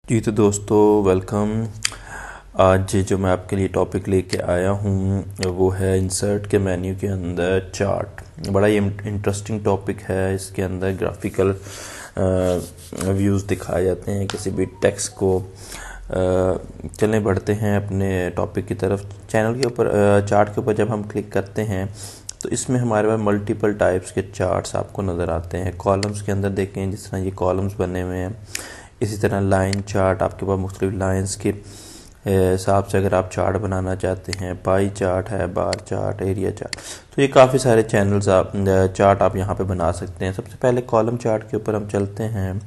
जी तो दोस्तों वेलकम। आज जो मैं आपके लिए टॉपिक लेके आया हूँ वो है इंसर्ट के मेन्यू के अंदर चार्ट। बड़ा ही इंटरेस्टिंग टॉपिक है। इसके अंदर ग्राफिकल व्यूज़ दिखाए जाते हैं किसी भी टेक्स्ट को। चलें बढ़ते हैं अपने टॉपिक की तरफ। चैनल के ऊपर चार्ट के ऊपर जब हम क्लिक करते हैं तो इसमें हमारे पास मल्टीपल टाइप्स के चार्ट्स आपको नज़र आते हैं। कॉलम्स के अंदर देखें जिस तरह ये कॉलम्स बने हुए हैं, इसी तरह लाइन चार्ट आपके पास मुख्तलिफ लाइंस के हिसाब से अगर आप चार्ट बनाना चाहते हैं। पाई चार्ट है, बार चार्ट, एरिया चार्ट, तो ये काफ़ी सारे चैनल्स आप चार्ट आप यहाँ पे बना सकते हैं। सबसे पहले कॉलम चार्ट के ऊपर हम चलते हैं।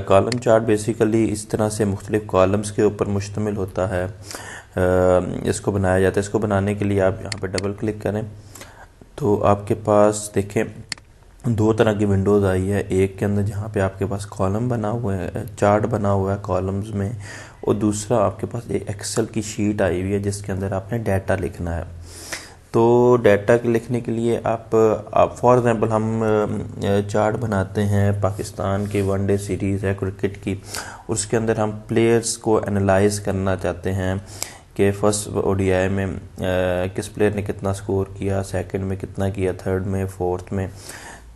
कॉलम चार्ट बेसिकली इस तरह से मुख्तलिफ कॉलम्स के ऊपर मुश्तमिल होता है। इसको बनाया जाता है। इसको बनाने के लिए आप यहाँ पे डबल क्लिक करें तो आपके पास देखें दो तरह की विंडोज़ आई है। एक के अंदर जहाँ पे आपके पास कॉलम बना हुआ है, चार्ट बना हुआ है कॉलम्स में, और दूसरा आपके पास एक एक्सेल की शीट आई हुई है जिसके अंदर आपने डाटा लिखना है। तो डाटा के लिखने के लिए आप फॉर एग्जांपल हम चार्ट बनाते हैं पाकिस्तान की वनडे सीरीज़ है क्रिकेट की, उसके अंदर हम प्लेयर्स को एनालाइज करना चाहते हैं कि फर्स्ट ओडीआई में किस प्लेयर ने कितना स्कोर किया, सेकंड में कितना किया, थर्ड में, फोर्थ में।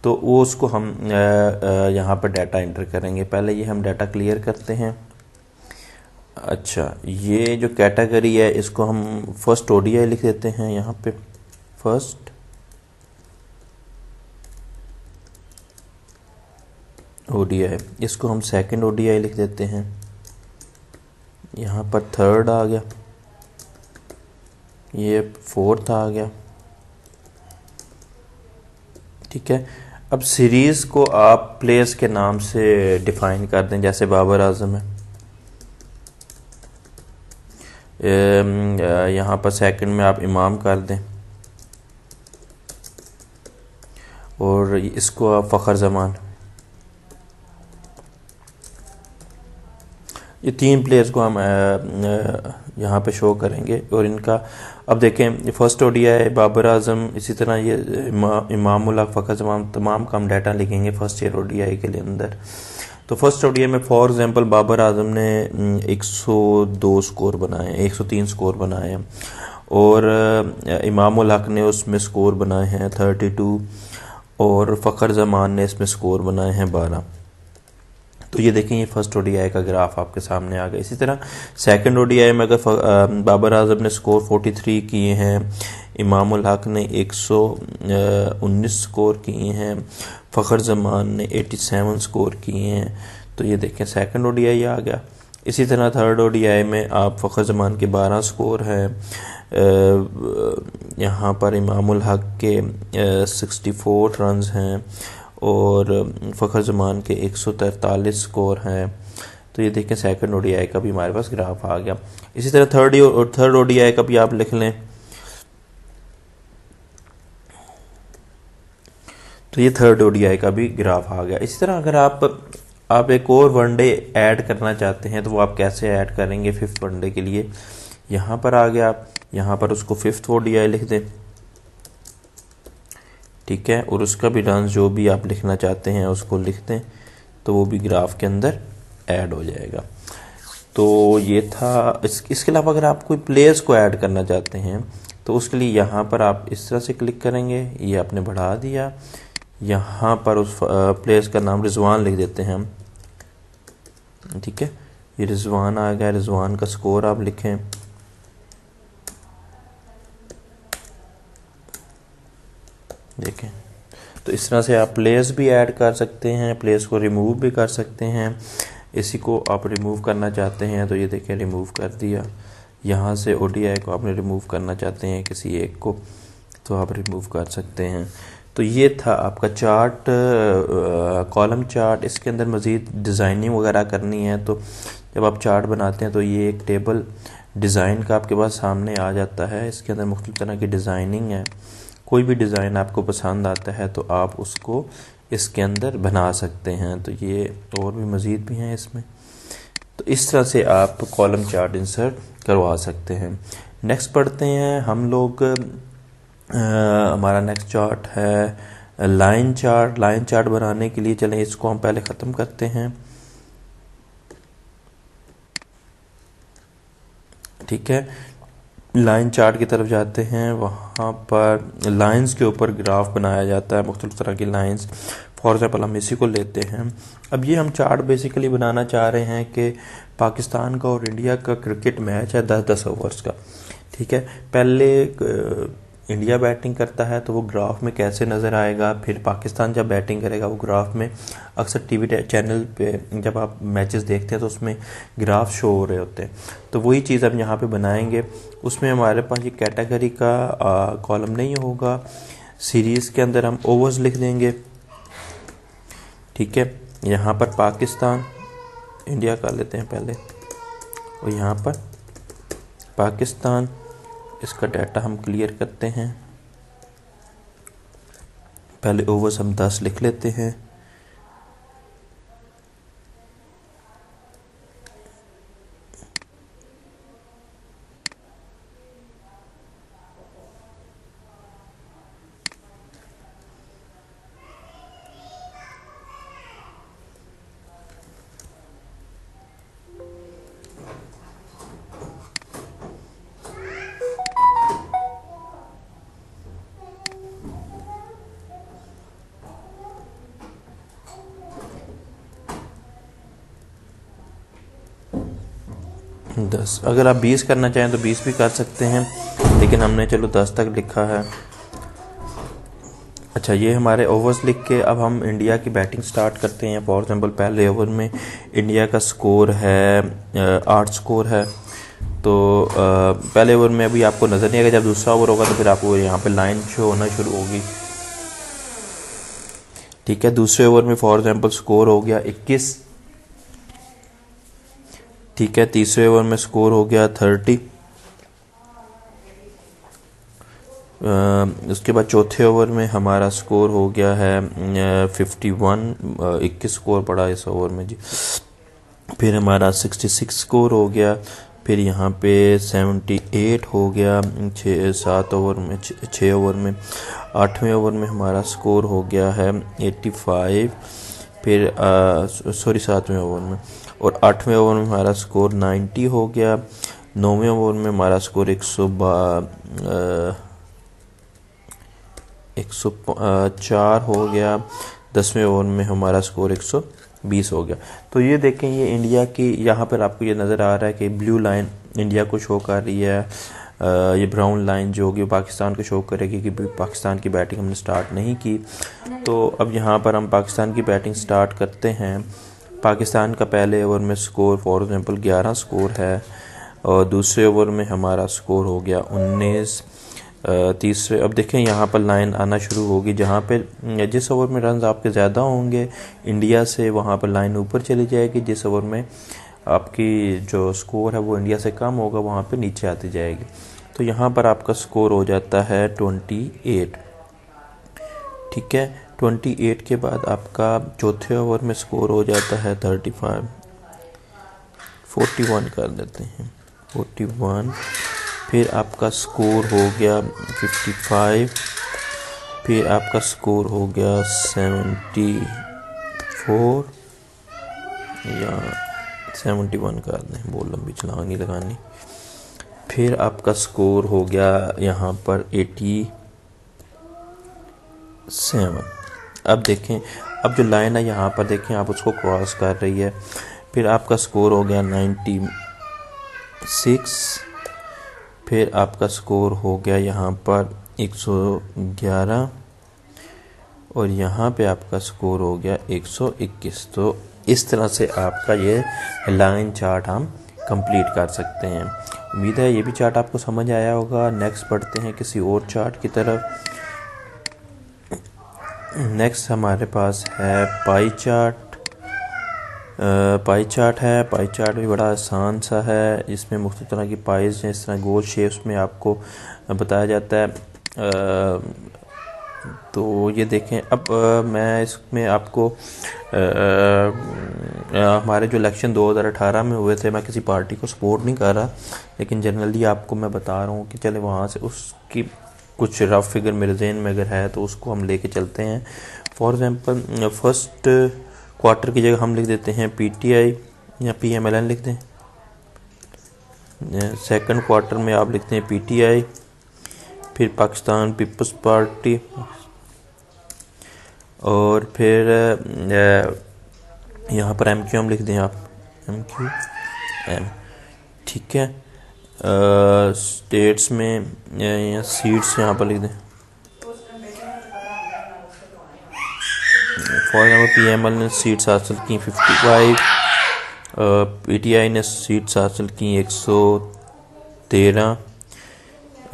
तो वो उसको हम यहाँ पर डाटा एंटर करेंगे। पहले ये हम डाटा क्लियर करते हैं। अच्छा, ये जो कैटेगरी है इसको हम फर्स्ट ओडीआई लिख देते हैं। यहाँ पे फर्स्ट ओडीआई, इसको हम सेकंड ओडीआई लिख देते हैं। यहाँ पर थर्ड आ गया, ये फोर्थ आ गया। ठीक है। अब सीरीज़ को आप प्लेयर्स के नाम से डिफाइन कर दें, जैसे बाबर आजम है। यहाँ पर सेकंड में आप इमाम कर दें और इसको आप फ़खर जमान। ये तीन प्लेयर्स को हम यहाँ पे शो करेंगे और इनका अब देखें फर्स्ट ओडीआई बाबर आजम, इसी तरह ये इमामुल हक, फ़खर जमान, तमाम का हम डाटा लिखेंगे फर्स्ट ईयर ओडीआई के लिए अंदर। तो फर्स्ट ओडीआई में फॉर एग्जांपल बाबर आजम ने 102 स्कोर बनाए, 103 स्कोर बनाए हैं, और इमामुल हक ने उसमें स्कोर बनाए हैं 32, और फ़खर जमान ने इसमें स्कोर बनाए हैं 12। तो ये देखें, ये फर्स्ट ओडीआई का ग्राफ आपके सामने आ गया। इसी तरह सेकंड ओडीआई में अगर बाबर आजम ने स्कोर 43 किए हैं, इमामुल हक ने 119 स्कोर किए हैं, फ़खर जमान ने 87 स्कोर किए हैं, तो ये देखें सेकंड ओडीआई आ गया। इसी तरह थर्ड ओडीआई में आप फ़खर जमान के 12 स्कोर हैं, यहाँ पर इमामुल हक के 64 रन्स हैं और फ़खर जमान के 143 स्कोर हैं। तो ये देखें सेकंड ओडीआई का भी हमारे पास ग्राफ आ गया। इसी तरह थर्ड ओडीआई का भी आप लिख लें। तो ये थर्ड ओडीआई का भी ग्राफ आ गया। इसी तरह अगर आप एक और वनडे ऐड करना चाहते हैं तो वो आप कैसे ऐड करेंगे फिफ्थ वनडे के लिए। यहाँ पर आ गया, आप यहाँ पर उसको फिफ्थ ओडीआई लिख दें। ठीक है, और उसका भी डांस जो भी आप लिखना चाहते हैं उसको लिख दें, तो वो भी ग्राफ के अंदर ऐड हो जाएगा। तो ये था। इसके अलावा अगर आप कोई प्लेयर्स को ऐड करना चाहते हैं तो उसके लिए यहाँ पर आप इस तरह से क्लिक करेंगे, ये आपने बढ़ा दिया। यहाँ पर उस प्लेयर्स का नाम रिजवान लिख देते हैं हम। ठीक है, ये रिजवान आ गया। रिजवान का स्कोर आप लिखें। देखें, तो इस तरह से आप प्लेयर्स भी ऐड कर सकते हैं, प्लेयर्स को रिमूव भी कर सकते हैं। इसी को आप रिमूव करना चाहते हैं तो ये देखें रिमूव कर दिया। यहाँ से ओडीआई को आपने रिमूव करना चाहते हैं किसी एक को, तो आप रिमूव कर सकते हैं। तो ये था आपका चार्ट, कॉलम चार्ट। इसके अंदर मज़ीद डिज़ाइनिंग वगैरह करनी है तो जब आप चार्ट बनाते हैं तो ये एक टेबल डिज़ाइन का आपके पास सामने आ जाता है। इसके अंदर मुख्तलिफ तरह की डिज़ाइनिंग है। कोई भी डिज़ाइन आपको पसंद आता है तो आप उसको इसके अंदर बना सकते हैं। तो ये और भी मज़ीद भी हैं इसमें। तो इस तरह से आप कॉलम चार्ट इंसर्ट करवा सकते हैं। नेक्स्ट पढ़ते हैं हम लोग। हमारा नेक्स्ट चार्ट है लाइन चार्ट। लाइन चार्ट बनाने के लिए चलें इसको हम पहले ख़त्म करते हैं। ठीक है, लाइन चार्ट की तरफ जाते हैं, वहाँ पर लाइंस के ऊपर ग्राफ बनाया जाता है, मुख्तलिफ तरह की लाइंस। फॉर एग्जाम्पल हम इसी को लेते हैं। अब ये हम चार्ट बेसिकली बनाना चाह रहे हैं कि पाकिस्तान का और इंडिया का क्रिकेट मैच है 10-10 ओवर्स का। ठीक है, पहले इंडिया बैटिंग करता है तो वो ग्राफ में कैसे नज़र आएगा, फिर पाकिस्तान जब बैटिंग करेगा वो ग्राफ में, अक्सर टीवी चैनल पे जब आप मैचेस देखते हैं तो उसमें ग्राफ शो हो रहे होते हैं। तो वही चीज़ अब यहाँ पे बनाएंगे। उसमें हमारे पास ये कैटेगरी का कॉलम नहीं होगा, सीरीज़ के अंदर हम ओवर्स लिख देंगे। ठीक है, यहाँ पर पाकिस्तान, इंडिया कर लेते हैं पहले, और यहाँ पर पाकिस्तान, इसका डाटा हम क्लियर करते हैं। पहले ओवर्स हम 10 लिख लेते हैं। दस, अगर आप 20 करना चाहें तो 20 भी कर सकते हैं, लेकिन हमने चलो 10 तक लिखा है। अच्छा, ये हमारे ओवर्स लिख के अब हम इंडिया की बैटिंग स्टार्ट करते हैं। फॉर एग्जांपल पहले ओवर में इंडिया का स्कोर है 8 स्कोर है। तो पहले ओवर में अभी आपको नज़र नहीं आएगा, जब दूसरा ओवर होगा तो फिर आपको यहाँ पे लाइन शो होना शुरू होगी। ठीक है, दूसरे ओवर में फॉर एग्जांपल स्कोर हो गया 21। ठीक है, तीसरे ओवर में स्कोर हो गया 30। उसके बाद चौथे ओवर में हमारा स्कोर हो गया है 51। 21 स्कोर पड़ा इस ओवर में जी। फिर हमारा 66 स्कोर हो गया। फिर यहाँ पे 78 हो गया 6 ओवर में। 8वें ओवर में हमारा स्कोर हो गया है 85। फिर 7वें ओवर में, और 8वें ओवर में हमारा स्कोर 90 हो गया। 9वें ओवर में हमारा स्कोर 104 हो गया। 10वें ओवर में हमारा स्कोर 120 हो गया। तो ये देखें, ये इंडिया की, यहाँ पर आपको ये नज़र आ रहा है कि ब्लू लाइन इंडिया को शो कर रही है, ये ब्राउन लाइन जो होगी पाकिस्तान को शो करेगी कि पाकिस्तान की बैटिंग हमने स्टार्ट नहीं की। तो अब यहाँ पर हम पाकिस्तान की बैटिंग स्टार्ट करते हैं। पाकिस्तान का पहले ओवर में स्कोर फॉर एग्जांपल 11 स्कोर है, और दूसरे ओवर में हमारा स्कोर हो गया 19। तीसरे, अब देखें यहाँ पर लाइन आना शुरू होगी, जहाँ पे जिस ओवर में रन्स आपके ज़्यादा होंगे इंडिया से वहाँ पर लाइन ऊपर चली जाएगी, जिस ओवर में आपकी जो स्कोर है वो इंडिया से कम होगा वहाँ पे नीचे आती जाएगी। तो यहाँ पर आपका स्कोर हो जाता है 28। ठीक है, 28 के बाद आपका चौथे ओवर में स्कोर हो जाता है 35। 41 कर देते हैं, 41। फिर आपका स्कोर हो गया 55। फिर आपका स्कोर हो गया 74 या 71 कर दें, बहुत लंबी छलांग नहीं लगानी। फिर आपका स्कोर हो गया यहाँ पर 87। अब देखें, अब जो लाइन है यहाँ पर देखें, आप उसको क्रॉस कर रही है। फिर आपका स्कोर हो गया 96। फिर आपका स्कोर हो गया यहाँ पर 111, और यहाँ पे आपका स्कोर हो गया 121। तो इस तरह से आपका ये लाइन चार्ट हम कंप्लीट कर सकते हैं। उम्मीद है ये भी चार्ट आपको समझ आया होगा। नेक्स्ट बढ़ते हैं किसी और चार्ट की तरफ। नेक्स्ट हमारे पास है पाई चार्ट। पाई चार्ट है, पाई चार्ट भी बड़ा आसान सा है। इसमें मुख्तलिफ तरह की पाइज हैं, इस तरह गोल शेप्स में आपको बताया जाता है। तो ये देखें, अब मैं इसमें आपको हमारे जो इलेक्शन 2018 में हुए थे, मैं किसी पार्टी को सपोर्ट नहीं कर रहा, लेकिन जनरली आपको मैं बता रहा हूँ कि चले वहाँ से उसकी कुछ रफ फिगर मेरे जहन में अगर है तो उसको हम लेके चलते हैं। फॉर एग्जांपल फर्स्ट क्वार्टर की जगह हम लिख देते हैं PTI या PMLN लिख दें। सेकंड क्वार्टर में आप लिखते हैं पीटीआई, फिर पाकिस्तान पीपल्स पार्टी, और फिर यहाँ पर एमक्यूएम लिख दें आप, एमक्यूएम, ठीक है। स्टेट्स में सीट्स यहाँ पर लिख दें, फॉर एग्जाम्पल पीएमएल ने सीट्स हासिल की 55, पीटीआई ने सीट्स हासिल की 113,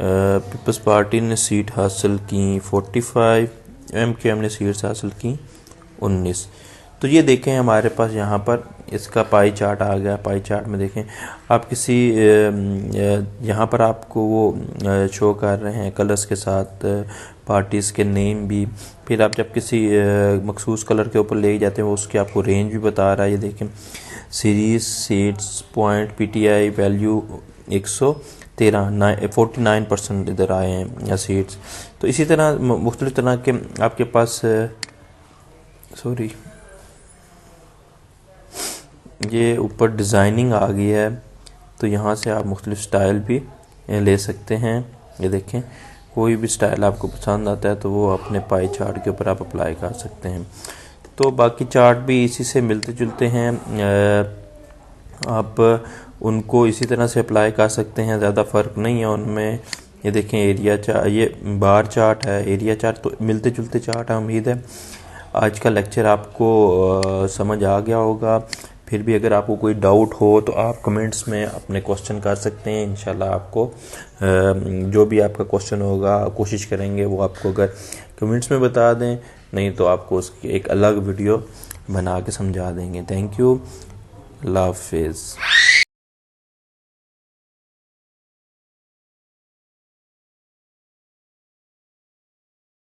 पीपल्स पार्टी ने सीट हासिल की 45, एमक्यूएम ने सीट्स हासिल की 19। तो ये देखें हमारे पास यहाँ पर इसका पाई चार्ट आ गया। पाई चार्ट में देखें आप किसी यहाँ पर आपको वो शो कर रहे हैं कलर्स के साथ पार्टीज़ के नेम भी। फिर आप जब किसी मखसूस कलर के ऊपर ले जाते हैं वो उसकी आपको रेंज भी बता रहा है। ये देखें series seats point PTI value 113 49% इधर आए हैं सीट्स। तो इसी तरह मुख्तलिफ तरह के आपके पास ये ऊपर डिज़ाइनिंग आ गई है, तो यहाँ से आप मुख्तलिफ स्टाइल भी ले सकते हैं। ये देखें कोई भी स्टाइल आपको पसंद आता है तो वो अपने पाई चार्ट के ऊपर आप अप्लाई कर सकते हैं। तो बाकी चार्ट भी इसी से मिलते जुलते हैं, आप उनको इसी तरह से अप्लाई कर सकते हैं, ज़्यादा फ़र्क नहीं है उनमें। ये देखें एरिया चार्ट, ये बार चार्ट है, एरिया चार्ट, तो मिलते जुलते चार्ट है। उम्मीद है आज का लेक्चर आपको समझ आ गया होगा। फिर भी अगर आपको कोई डाउट हो तो आप कमेंट्स में अपने क्वेश्चन कर सकते हैं। इंशाल्लाह आपको जो भी आपका क्वेश्चन होगा कोशिश करेंगे वो आपको अगर कमेंट्स में बता दें, नहीं तो आपको उसकी एक अलग वीडियो बना के समझा देंगे। थैंक यू, अल्लाह हाफिज़।